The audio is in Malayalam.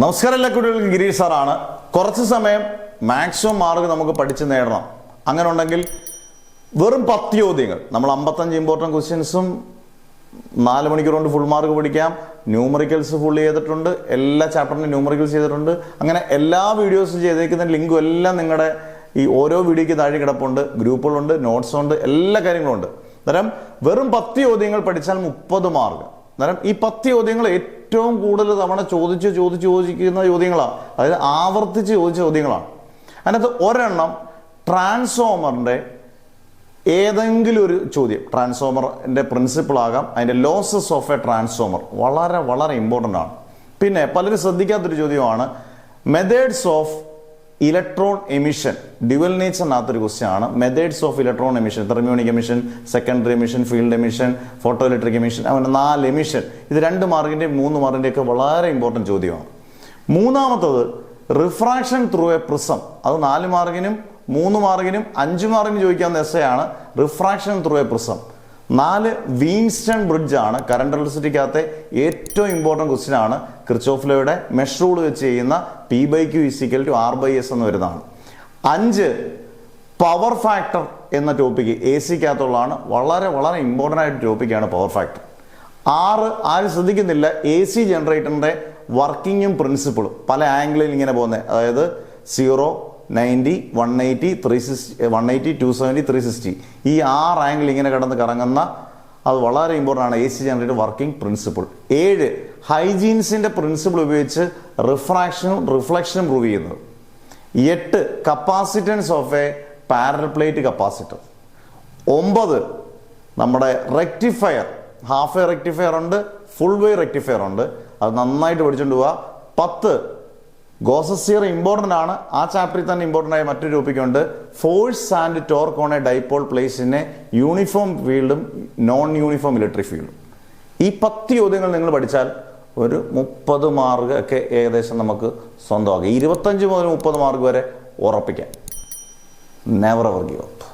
നമസ്കാരം എല്ലാ കുട്ടികൾക്കും ഗിരീഷ് സാറാണ്. കുറച്ച് സമയം മാക്സിമം മാർക്ക് നമുക്ക് പഠിച്ച് നേടണം. അങ്ങനെ ഉണ്ടെങ്കിൽ വെറും 10 ചോദ്യങ്ങൾ നമ്മൾ 55 ഇമ്പോർട്ടൻറ്റ് ക്വസ്റ്റ്യൻസും 4 മണിക്കൂർ കൊണ്ട് ഫുൾ മാർക്ക് പഠിക്കാം. ന്യൂമറിക്കൽസ് ഫുൾ ചെയ്തിട്ടുണ്ട്, എല്ലാ ചാപ്റ്ററിനും ന്യൂമറിക്കൽസ് ചെയ്തിട്ടുണ്ട്. അങ്ങനെ എല്ലാ വീഡിയോസും ചെയ്തേക്കുന്ന ലിങ്കും എല്ലാം നിങ്ങളുടെ ഈ ഓരോ വീഡിയോയ്ക്ക് താഴെ കിടപ്പുണ്ട്. ഗ്രൂപ്പുകളുണ്ട്, നോട്ട്സ് ഉണ്ട്, എല്ലാ കാര്യങ്ങളും ഉണ്ട്. അന്നേരം വെറും 10 ചോദ്യങ്ങൾ പഠിച്ചാൽ 30 മാർക്ക്. അന്നേരം ഈ 10 ചോദ്യങ്ങൾ ഏറ്റവും കൂടുതൽ തവണ ചോദിക്കുന്ന ചോദ്യങ്ങളാണ്. അതായത് ആവർത്തിച്ച് ചോദിച്ച ചോദ്യങ്ങളാണ്. അതിനകത്ത് ഒരെണ്ണം ട്രാൻസ്ഫോമറിൻ്റെ ഏതെങ്കിലും ഒരു ചോദ്യം, ട്രാൻസ്ഫോമറിൻ്റെ പ്രിൻസിപ്പിൾ ആകാം, അതിൻ്റെ ലോസസ് ഓഫ് എ ട്രാൻസ്ഫോമർ വളരെ വളരെ ഇമ്പോർട്ടൻ്റ് ആണ്. പിന്നെ പലരും ശ്രദ്ധിക്കാത്തൊരു ചോദ്യമാണ് methods of electron emission. Dual നേച്ചറിനകത്തൊരു ക്വസ്റ്റ്യൻ ആണ് methods of electron emission. Thermionic emission, secondary emission, field emission, photoelectric emission, അങ്ങനെ 4 എമിഷൻ. ഇത് 2 മാർക്കിൻ്റെയും 3 മാർക്കിൻ്റെയും ഒക്കെ വളരെ ഇമ്പോർട്ടൻറ്റ് ചോദ്യമാണ്. മൂന്നാമത്തത് റിഫ്രാക്ഷൻ ത്രൂ എ പ്രിസം. അത് 4 മാർക്കിനും 3 മാർക്കിനും 5 മാർക്കിനും ചോദിക്കാവുന്ന എസ്സെയാണ് refraction through a prism. 4 Wheatstone bridge ആണ്. കറണ്ട് ഇലക്ട്രിസിറ്റിക്കകത്തെ ഏറ്റവും ഇമ്പോർട്ടൻറ്റ് ക്വസ്റ്റ്യൻ ആണ്. കിർച്ചോഫ് ലോയുടെ മെഷ് റൂൾ വെച്ച് ചെയ്യുന്ന P/Q = R/S എന്ന് വരുന്നതാണ്. 5 പവർ ഫാക്ടർ എന്ന ടോപ്പിക്ക് AC-ക്കകത്തുള്ളതാണ്. വളരെ വളരെ ഇമ്പോർട്ടൻ്റ് ആയിട്ട് ടോപ്പിക്കാണ് പവർ ഫാക്ടർ. 6 ആരും ശ്രദ്ധിക്കുന്നില്ല, AC ജനറേറ്ററിൻ്റെ വർക്കിങ്ങും പ്രിൻസിപ്പിളും. പല ആംഗിളിൽ ഇങ്ങനെ പോകുന്നത്, അതായത് 0, 90, 180, 360, 180, 270, 360 ഈ 6 ആംഗിൾ ഇങ്ങനെ കിടന്ന് കറങ്ങുന്ന, അത് വളരെ ഇമ്പോർട്ടൻ്റ് ആണ് AC ജനറേറ്റർ വർക്കിംഗ് പ്രിൻസിപ്പിൾ. 7 ഹൈജീൻസിൻ്റെ പ്രിൻസിപ്പിൾ ഉപയോഗിച്ച് റിഫ്രാക്ഷനും റിഫ്ലക്ഷനും പ്രൂവ് ചെയ്യുന്നത്. 8 capacitance of a parallel plate capacitor. 9 നമ്മുടെ റെക്ടിഫയർ, ഹാഫ് വേ റെക്ടിഫയർ ഉണ്ട്, ഫുൾ വേ റെക്ടിഫയർ ഉണ്ട്. അത് നന്നായിട്ട് പഠിച്ചുകൊണ്ട് പോവുക. 10 ഗോസസ് തിയറി ഇമ്പോർട്ടൻ്റ് ആണ്. ആ ചാപ്റ്ററിൽ തന്നെ ഇമ്പോർട്ടൻ്റ് ആയ മറ്റൊരു ടോപ്പിക്കുണ്ട് force and torque on a dipole പ്ലേസിനെ യൂണിഫോം ഫീൽഡും നോൺ യൂണിഫോം ഇലക്ട്രിക് ഫീൽഡും. ഈ 10 ചോദ്യങ്ങൾ നിങ്ങൾ പഠിച്ചാൽ ഒരു 30 മാർക്ക് ഒക്കെ ഏകദേശം നമുക്ക് സ്വന്തമാക്കാം. 25 മുതൽ 30 മാർക്ക് വരെ ഉറപ്പിക്കാം. Never ever give up.